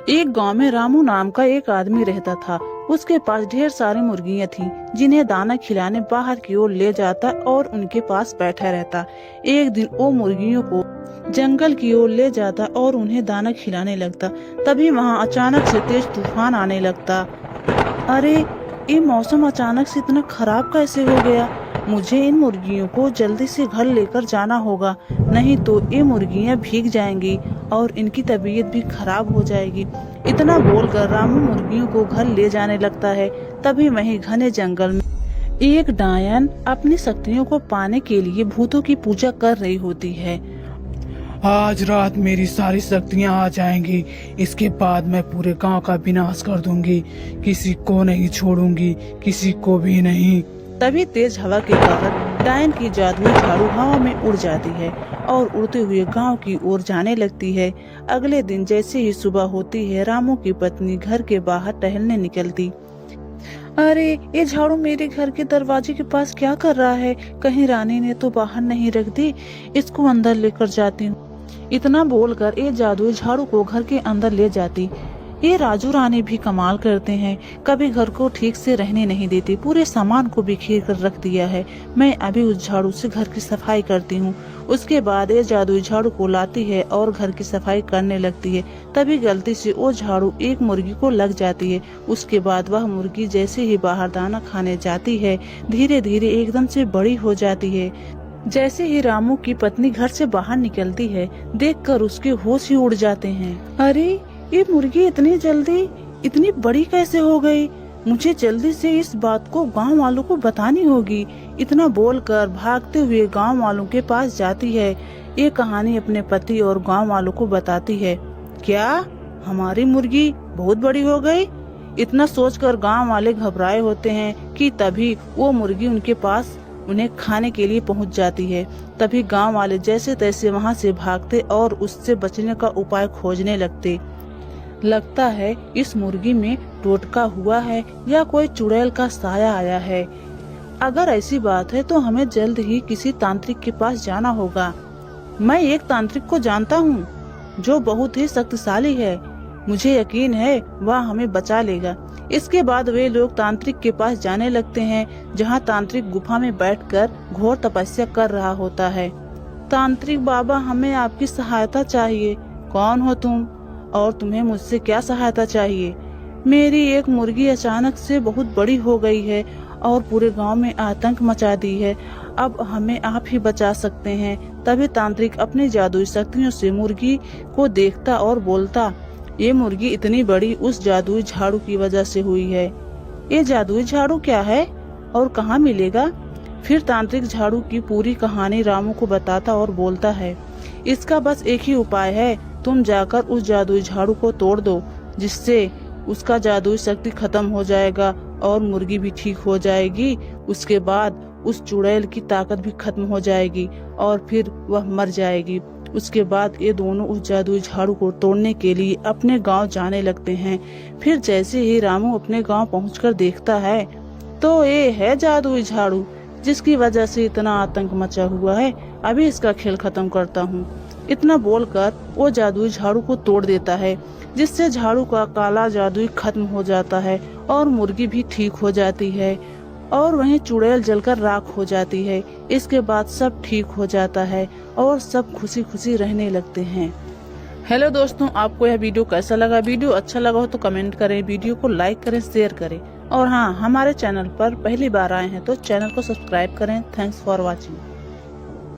एक गांव में रामू नाम का एक आदमी रहता था। उसके पास ढेर सारी मुर्गियां थीं, जिन्हें दाना खिलाने बाहर की ओर ले जाता और उनके पास बैठा रहता। एक दिन वो मुर्गियों को जंगल की ओर ले जाता और उन्हें दाना खिलाने लगता। तभी वहाँ अचानक से तेज तूफान आने लगता। अरे, ये मौसम अचानक से इतना खराब कैसे हो गया? मुझे इन मुर्गियों को जल्दी से घर लेकर जाना होगा, नहीं तो ये मुर्गियां भीग जाएंगी और इनकी तबीयत भी खराब हो जाएगी। इतना बोलकर रामू मुर्गियों को घर ले जाने लगता है। तभी वहीं घने जंगल में एक डायन अपनी शक्तियों को पाने के लिए भूतों की पूजा कर रही होती है। आज रात मेरी सारी शक्तियां आ जाएंगी, इसके बाद मैं पूरे गांव का विनाश कर दूंगी। किसी को नहीं छोड़ूंगी, किसी को भी नहीं। तभी तेज हवा के कारण डायन की जादुई झाड़ू हवा में उड़ जाती है और उड़ते हुए गांव की ओर जाने लगती है। अगले दिन जैसे ही सुबह होती है, रामू की पत्नी घर के बाहर टहलने निकलती। अरे, ये झाड़ू मेरे घर के दरवाजे के पास क्या कर रहा है? कहीं रानी ने तो बाहर नहीं रख दी? इसको अंदर लेकर जाती हूँ। इतना बोलकर ये जादुई झाड़ू को घर के अंदर ले जाती। ये राजू रानी भी कमाल करते हैं, कभी घर को ठीक से रहने नहीं देते, पूरे सामान को बिखेर कर रख दिया है। मैं अभी उस झाड़ू से घर की सफाई करती हूँ। उसके बाद ये जादुई झाड़ू को लाती है और घर की सफाई करने लगती है। तभी गलती से वो झाड़ू एक मुर्गी को लग जाती है। उसके बाद वह मुर्गी जैसे ही बाहर दाना खाने जाती है, धीरे धीरे एकदम से बड़ी हो जाती है। जैसे ही रामू की पत्नी घर से बाहर निकलती है, देखकर उसके होश ही उड़ जाते हैं। अरे, ये मुर्गी इतनी जल्दी इतनी बड़ी कैसे हो गई? मुझे जल्दी से इस बात को गांव वालों को बतानी होगी। इतना बोलकर भागते हुए गांव वालों के पास जाती है। ये कहानी अपने पति और गांव वालों को बताती है। क्या हमारी मुर्गी बहुत बड़ी हो गई? इतना सोचकर गांव वाले घबराए होते हैं कि तभी वो मुर्गी उनके पास उन्हें खाने के लिए पहुंच जाती है। तभी गांव वाले जैसे तैसे वहां से भागते और उससे बचने का उपाय खोजने लगते। लगता है इस मुर्गी में टोटका हुआ है या कोई चुड़ैल का साया आया है। अगर ऐसी बात है तो हमें जल्द ही किसी तांत्रिक के पास जाना होगा। मैं एक तांत्रिक को जानता हूँ जो बहुत ही शक्तिशाली है। मुझे यकीन है वह हमें बचा लेगा। इसके बाद वे लोग तांत्रिक के पास जाने लगते हैं, जहाँ तांत्रिक गुफा में बैठकर घोर तपस्या कर रहा होता है। तांत्रिक बाबा, हमें आपकी सहायता चाहिए। कौन हो तुम और तुम्हें मुझसे क्या सहायता चाहिए? मेरी एक मुर्गी अचानक से बहुत बड़ी हो गई है और पूरे गांव में आतंक मचा दी है। अब हमें आप ही बचा सकते हैं। तभी तांत्रिक अपनी जादुई शक्तियों से मुर्गी को देखता और बोलता, ये मुर्गी इतनी बड़ी उस जादुई झाड़ू की वजह से हुई है। ये जादुई झाड़ू क्या है और कहाँ मिलेगा? फिर तांत्रिक झाड़ू की पूरी कहानी रामू को बताता और बोलता है, इसका बस एक ही उपाय है। तुम जाकर उस जादुई झाड़ू को तोड़ दो, जिससे उसका जादुई शक्ति खत्म हो जाएगा और मुर्गी भी ठीक हो जाएगी। उसके बाद उस चुड़ैल की ताकत भी खत्म हो जाएगी और फिर वह मर जाएगी। उसके बाद ये दोनों उस जादुई झाड़ू को तोड़ने के लिए अपने गांव जाने लगते हैं। फिर जैसे ही रामू अपने गांव पहुंचकर देखता है तो ये है जादुई झाड़ू, जिसकी वजह से इतना आतंक मचा हुआ है। अभी इसका खेल खत्म करता हूँ। इतना बोलकर वो जादुई झाड़ू को तोड़ देता है, जिससे झाड़ू का काला जादू खत्म हो जाता है और मुर्गी भी ठीक हो जाती है और वहीं चुड़ैल जलकर राख हो जाती है। इसके बाद सब ठीक हो जाता है और सब खुशी खुशी रहने लगते हैं। हेलो दोस्तों, आपको यह वीडियो कैसा लगा? वीडियो अच्छा लगा हो तो कमेंट करें, वीडियो को लाइक करें, शेयर करें और हाँ, हमारे चैनल पर पहली बार आए हैं तो चैनल को सब्सक्राइब करें। Thanks for watching.